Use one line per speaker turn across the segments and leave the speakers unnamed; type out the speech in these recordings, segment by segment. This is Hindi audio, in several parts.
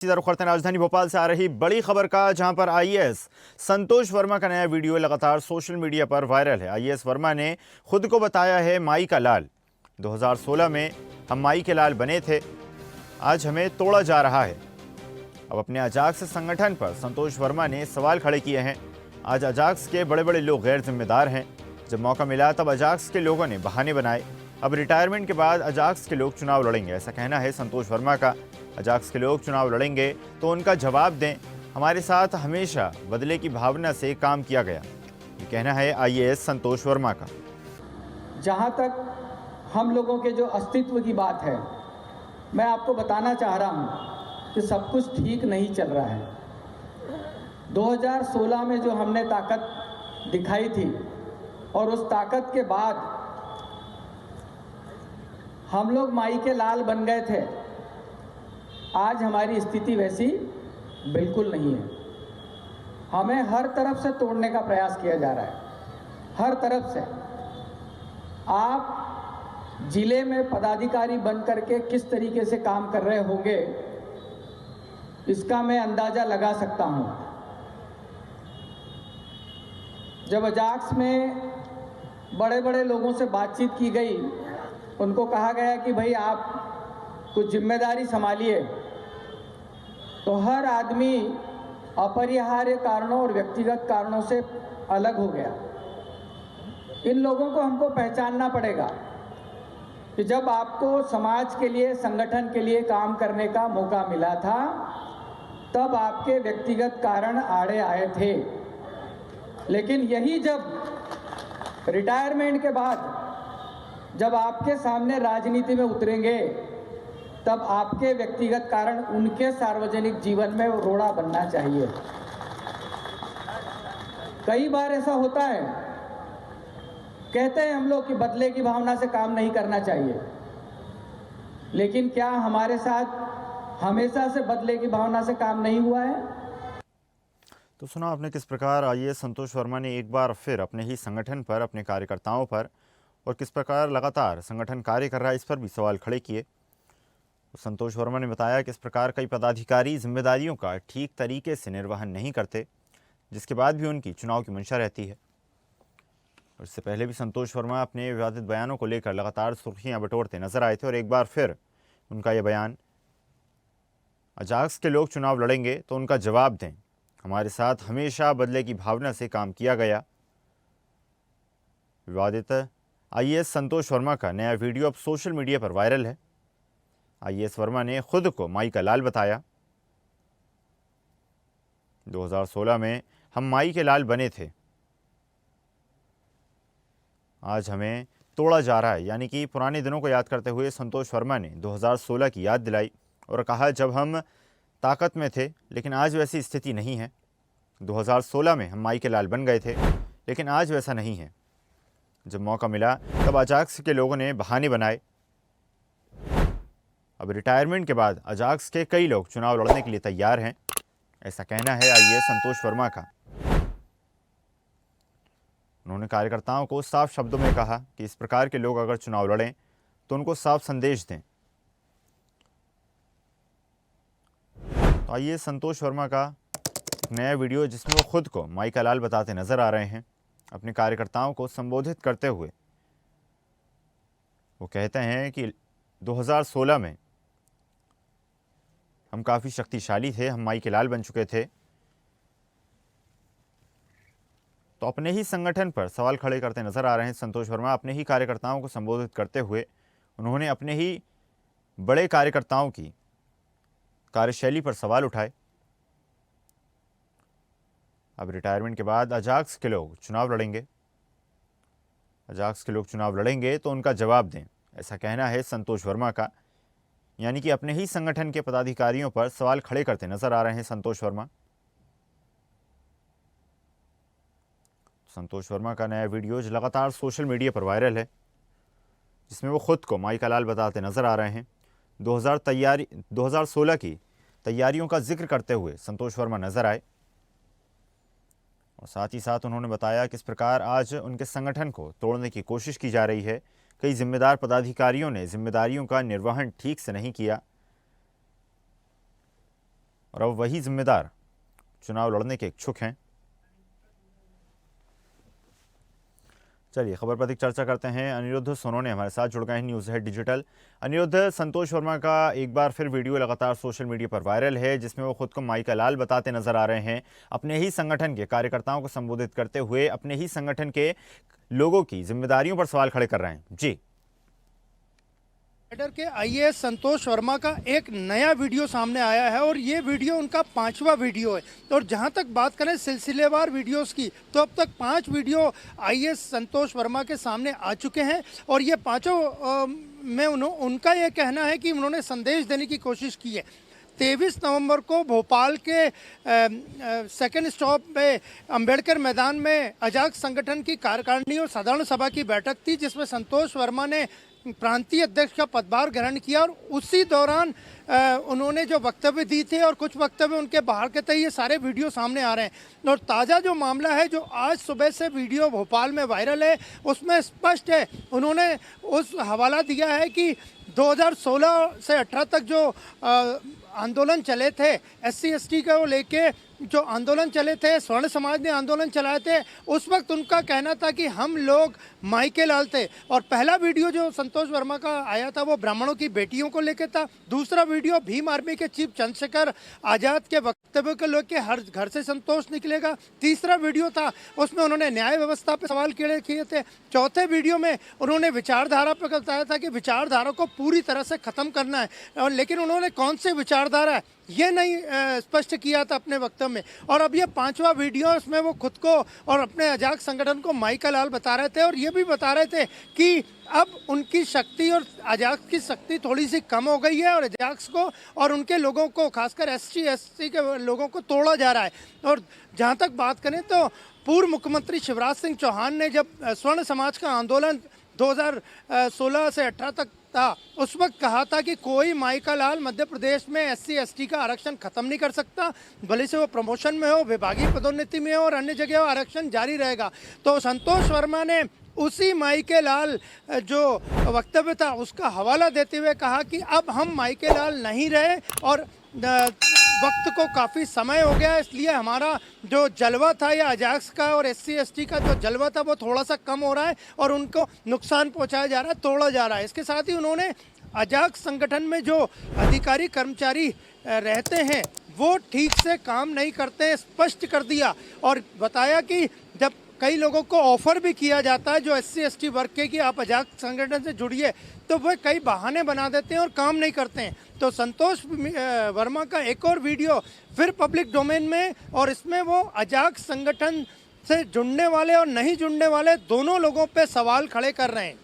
इसी तरह करते हैं राजधानी भोपाल से आ रही बड़ी खबर का, जहां पर आईएएस संतोष वर्मा का नया वीडियो लगातार सोशल मीडिया पर वायरल है। आईएएस वर्मा ने खुद को बताया है माई का लाल। 2016 में हम माई के लाल बने थे, आज हमें तोड़ा जा रहा है। अब अपने अजाक्स संगठन पर संतोष वर्मा ने सवाल खड़े किए हैं। आज अजाक्स के बड़े बड़े लोग गैर जिम्मेदार हैं। जब मौका मिला तब अजाक्स के लोगों ने बहाने बनाए। अब रिटायरमेंट के बाद अजाक्स के लोग चुनाव लड़ेंगे, ऐसा कहना है संतोष वर्मा का। अजाक्स के लोग चुनाव लड़ेंगे तो उनका जवाब दें। हमारे साथ हमेशा बदले की भावना से काम किया गया, ये कहना है आईएएस संतोष वर्मा का।
जहाँ तक हम लोगों के जो अस्तित्व की बात है, मैं आपको बताना चाह रहा हूँ कि सब कुछ ठीक नहीं चल रहा है। 2016 में जो हमने ताकत दिखाई थी और उस ताकत के बाद हम लोग माई के लाल बन गए थे, आज हमारी स्थिति वैसी बिल्कुल नहीं है। हमें हर तरफ से तोड़ने का प्रयास किया जा रहा है, हर तरफ से। आप जिले में पदाधिकारी बन करके किस तरीके से काम कर रहे होंगे, इसका मैं अंदाजा लगा सकता हूं। जब अजाक्स में बड़े बड़े लोगों से बातचीत की गई, उनको कहा गया कि भाई आप कुछ जिम्मेदारी संभालिए, तो हर आदमी अपरिहार्य कारणों और व्यक्तिगत कारणों से अलग हो गया। इन लोगों को हमको पहचानना पड़ेगा कि जब आपको समाज के लिए, संगठन के लिए काम करने का मौका मिला था, तब आपके व्यक्तिगत कारण आड़े आए थे। लेकिन यही जब रिटायरमेंट के बाद जब आपके सामने राजनीति में उतरेंगे, तब आपके व्यक्तिगत कारण उनके सार्वजनिक जीवन में रोड़ा बनना चाहिए। कई बार ऐसा होता है, कहते हैं हम लोग कि बदले की भावना से काम नहीं करना चाहिए, लेकिन क्या हमारे साथ हमेशा से बदले की भावना से काम नहीं हुआ है?
तो सुना आपने किस प्रकार आईएएस संतोष वर्मा ने एक बार फिर अपने ही संगठन पर, अपने कार्यकर्ताओं पर और किस प्रकार लगातार संगठन कार्य कर रहा है, इस पर भी सवाल खड़े किए। संतोष वर्मा ने बताया कि इस प्रकार कई पदाधिकारी जिम्मेदारियों का ठीक तरीके से निर्वहन नहीं करते, जिसके बाद भी उनकी चुनाव की मंशा रहती है। और इससे पहले भी संतोष वर्मा अपने विवादित बयानों को लेकर लगातार सुर्खियां बटोरते नजर आए थे और एक बार फिर उनका यह बयान, अजाक्स के लोग चुनाव लड़ेंगे तो उनका जवाब दें, हमारे साथ हमेशा बदले की भावना से काम किया गया। विवादित आईएएस संतोष वर्मा का नया वीडियो अब सोशल मीडिया पर वायरल है। आईएएस वर्मा ने खुद को माई का लाल बताया। 2016 में हम माई के लाल बने थे, आज हमें तोड़ा जा रहा है। यानी कि पुराने दिनों को याद करते हुए संतोष वर्मा ने 2016 की याद दिलाई और कहा, जब हम ताकत में थे, लेकिन आज वैसी स्थिति नहीं है। 2016 में हम माई के लाल बन गए थे, लेकिन आज वैसा नहीं है। जब मौका मिला तब अजाक्स के लोगों ने बहाने बनाए। अब रिटायरमेंट के बाद अजाक्स के कई लोग चुनाव लड़ने के लिए तैयार हैं, ऐसा कहना है आईएएस संतोष वर्मा का। उन्होंने कार्यकर्ताओं को साफ शब्दों में कहा कि इस प्रकार के लोग अगर चुनाव लड़ें तो उनको साफ संदेश दें। तो आईएएस संतोष वर्मा का नया वीडियो, जिसमें वो खुद को माई का लाल बताते नजर आ रहे हैं, अपने कार्यकर्ताओं को संबोधित करते हुए वो कहते हैं कि 2016 में हम काफ़ी शक्तिशाली थे, हम माई के लाल बन चुके थे। तो अपने ही संगठन पर सवाल खड़े करते नजर आ रहे हैं संतोष वर्मा। अपने ही कार्यकर्ताओं को संबोधित करते हुए उन्होंने अपने ही बड़े कार्यकर्ताओं की कार्यशैली पर सवाल उठाए। अब रिटायरमेंट के बाद अजाक्स के लोग चुनाव लड़ेंगे, अजाक्स के लोग चुनाव लड़ेंगे तो उनका जवाब दें, ऐसा कहना है संतोष वर्मा का। यानी कि अपने ही संगठन के पदाधिकारियों पर सवाल खड़े करते नजर आ रहे हैं संतोष वर्मा। संतोष वर्मा का नया वीडियो जो लगातार सोशल मीडिया पर वायरल है, जिसमें वो खुद को माई का लाल बताते नजर आ रहे हैं। 2016 की तैयारियों का जिक्र करते हुए संतोष वर्मा नजर आए और साथ ही साथ उन्होंने बताया किस प्रकार आज उनके संगठन को तोड़ने की कोशिश की जा रही है। कई जिम्मेदार पदाधिकारियों ने जिम्मेदारियों का निर्वहन ठीक से नहीं किया। और अब वही जिम्मेदार चुनाव लड़ने के इच्छुक हैं। चलिए खबर पर अधिक चर्चा करते हैं। अनिरुद्ध सोनोने हमारे साथ जुड़ गए हैं न्यूज़ हेड डिजिटल। अनिरुद्ध, संतोष वर्मा का एक बार फिर वीडियो लगातार सोशल मीडिया पर वायरल है, जिसमें वो खुद को माई का लाल बताते नजर आ रहे हैं, अपने ही संगठन के कार्यकर्ताओं को संबोधित करते हुए अपने ही संगठन के लोगों की जिम्मेदारियों पर सवाल खड़े कर रहे हैं। जी,
कैडर के आईएएस संतोष वर्मा का एक नया वीडियो सामने आया है और ये वीडियो उनका 5वां वीडियो है। और जहां तक बात करें सिलसिलेवार वीडियोस की, तो अब तक 5 वीडियो आईएएस संतोष वर्मा के सामने आ चुके हैं और ये पांचों में उनका ये कहना है कि उन्होंने संदेश देने की कोशिश की है। 23 नवंबर को भोपाल के सेकंड स्टॉप पे अंबेडकर मैदान में अजाक्स संगठन की कार्यकारिणी और साधारण सभा की बैठक थी, जिसमें संतोष वर्मा ने प्रांतीय अध्यक्ष का पदभार ग्रहण किया और उसी दौरान उन्होंने जो वक्तव्य दी थे और कुछ वक्तव्य उनके बाहर के थे, ये सारे वीडियो सामने आ रहे हैं। और ताज़ा जो मामला है जो आज सुबह से वीडियो भोपाल में वायरल है, उसमें स्पष्ट है, उन्होंने उस हवाला दिया है कि 2016 से 18 तक जो आंदोलन चले थे SC ST को लेके, जो आंदोलन चले थे, स्वर्ण समाज ने आंदोलन चलाए थे, उस वक्त उनका कहना था कि हम लोग माई के लाल थे। और पहला वीडियो जो संतोष वर्मा का आया था वो ब्राह्मणों की बेटियों को लेकर था। दूसरा वीडियो भीम आर्मी के चीफ चंद्रशेखर आजाद के वक्तव्य को लेकर हर घर से संतोष निकलेगा। तीसरा वीडियो था, उसमें उन्होंने न्याय व्यवस्था पर सवाल किए थे। चौथे वीडियो में उन्होंने विचारधारा पर बताया था कि विचारधारा को पूरी तरह से खत्म करना है, और लेकिन उन्होंने कौन सी विचारधारा है ये नहीं स्पष्ट किया था अपने वक्तव्य में। और अब ये 5वां वीडियो, इसमें वो खुद को और अपने अजाक्स संगठन को माई का लाल बता रहे थे और ये भी बता रहे थे कि अब उनकी शक्ति और अजाक्स की शक्ति थोड़ी सी कम हो गई है और अजाक्स को और उनके लोगों को, खासकर SC ST के लोगों को तोड़ा जा रहा है। और जहाँ तक बात करें तो पूर्व मुख्यमंत्री शिवराज सिंह चौहान ने जब स्वर्ण समाज का आंदोलन 2016 से 18 तक था, उस वक्त कहा था कि कोई माई का लाल मध्य प्रदेश में SC ST का आरक्षण खत्म नहीं कर सकता, भले से वो प्रमोशन में हो, विभागीय पदोन्नति में हो और अन्य जगह आरक्षण जारी रहेगा। तो संतोष वर्मा ने उसी माई के लाल जो वक्तव्य था उसका हवाला देते हुए कहा कि अब हम माई के लाल नहीं रहे और वक्त को काफ़ी समय हो गया, इसलिए हमारा जो जलवा था या अजाक्स का और SC ST का जो जलवा था वो थोड़ा सा कम हो रहा है और उनको नुकसान पहुंचाया जा रहा है, तोड़ा जा रहा है। इसके साथ ही उन्होंने अजाक्स संगठन में जो अधिकारी कर्मचारी रहते हैं वो ठीक से काम नहीं करते, स्पष्ट कर दिया और बताया कि जब कई लोगों को ऑफर भी किया जाता है जो SC ST वर्ग के कि आप अजाक्स संगठन से जुड़िए, तो वह कई बहाने बना देते हैं और काम नहीं करते हैं। तो संतोष वर्मा का एक और वीडियो फिर पब्लिक डोमेन में, और इसमें वो अजाक्स संगठन से जुड़ने वाले और नहीं जुड़ने वाले दोनों लोगों पे सवाल खड़े कर रहे हैं।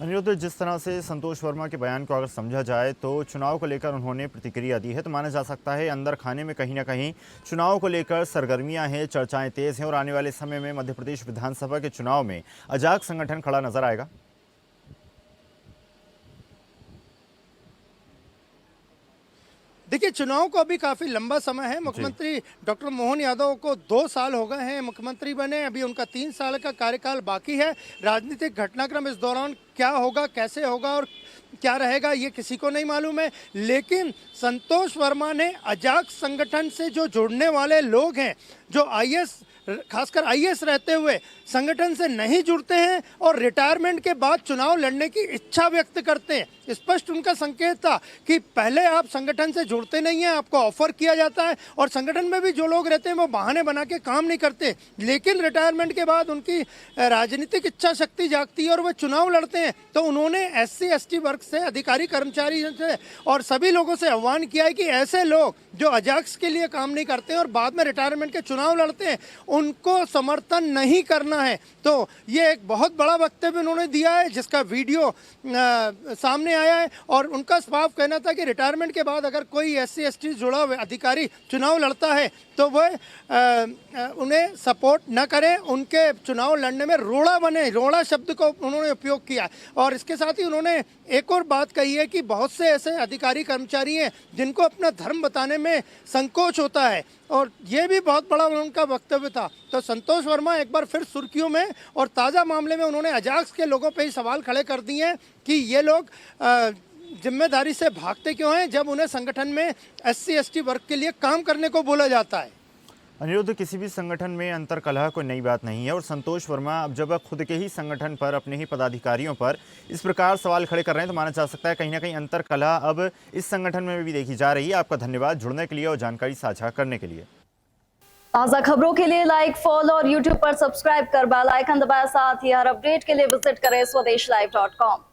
अनिरुद्ध, जिस तरह से संतोष वर्मा के बयान को अगर समझा जाए तो चुनाव को लेकर उन्होंने प्रतिक्रिया दी है, तो माना जा सकता है अंदर खाने में कहीं ना कहीं चुनाव को लेकर सरगर्मियां हैं, चर्चाएं तेज हैं और आने वाले समय में मध्य प्रदेश विधानसभा के चुनाव में अजाक्स संगठन खड़ा नजर आएगा।
देखिए, चुनाव को अभी काफ़ी लंबा समय है। मुख्यमंत्री डॉक्टर मोहन यादव को 2 साल हो गए हैं मुख्यमंत्री बने, अभी उनका 3 साल का कार्यकाल बाकी है। राजनीतिक घटनाक्रम इस दौरान क्या होगा, कैसे होगा और क्या रहेगा ये किसी को नहीं मालूम है। लेकिन संतोष वर्मा ने अजाक्स संगठन से जो जुड़ने वाले लोग हैं, जो IAS खासकर IAS रहते हुए संगठन से नहीं जुड़ते हैं और रिटायरमेंट के बाद चुनाव लड़ने की इच्छा व्यक्त करते हैं, स्पष्ट उनका संकेत था कि पहले आप संगठन से जुड़ते नहीं हैं, आपको ऑफर किया जाता है और संगठन में भी जो लोग रहते हैं वो बहाने बना के काम नहीं करते, लेकिन रिटायरमेंट के बाद उनकी राजनीतिक इच्छा शक्ति जागती है और वो चुनाव लड़ते हैं। तो उन्होंने SC ST वर्ग से, अधिकारी कर्मचारी से और सभी लोगों से आह्वान किया है कि ऐसे लोग जो अजाक्स के लिए काम नहीं करते हैं और बाद में रिटायरमेंट के चुनाव लड़ते हैं, उनको समर्थन नहीं करना है। तो ये एक बहुत बड़ा वक्तव्य उन्होंने दिया है जिसका वीडियो सामने आया है और उनका साफ कहना था कि रिटायरमेंट के बाद अगर कोई SC ST जुड़ा हुआ अधिकारी चुनाव लड़ता है तो वह उन्हें सपोर्ट न करें, उनके चुनाव लड़ने में रोड़ा बने, रोड़ा शब्द को उन्होंने उपयोग किया। और इसके साथ ही उन्होंने एक और बात कही है कि बहुत से ऐसे अधिकारी कर्मचारी हैं जिनको अपना धर्म बताने में संकोच होता है और ये भी बहुत बड़ा उनका वक्तव्य था। तो संतोष वर्मा एक बार फिर सुर्खियों में और ताज़ा मामले में उन्होंने अजाक्स के लोगों पे ही सवाल खड़े कर दिए हैं कि ये लोग जिम्मेदारी से भागते क्यों हैं जब उन्हें संगठन में SC/ST वर्ग के लिए काम करने को बोला जाता है?
अनिरुद्ध, किसी भी संगठन में अंतर कलह कोई नई बात नहीं है और संतोष वर्मा अब जब खुद के ही संगठन पर, अपने ही पदाधिकारियों पर इस प्रकार सवाल खड़े कर रहे हैं तो माना जा सकता है कहीं ना कहीं अंतर कलह अब इस संगठन में भी देखी जा रही है। आपका धन्यवाद जुड़ने के लिए और जानकारी साझा करने के लिए।
ताज़ा खबरों के लिए लाइक, फॉलो और यूट्यूब पर सब्सक्राइब कर बेल आइकन दबाएं। साथ ही हर अपडेट के लिए विजिट करें स्वदेशलाइव.com।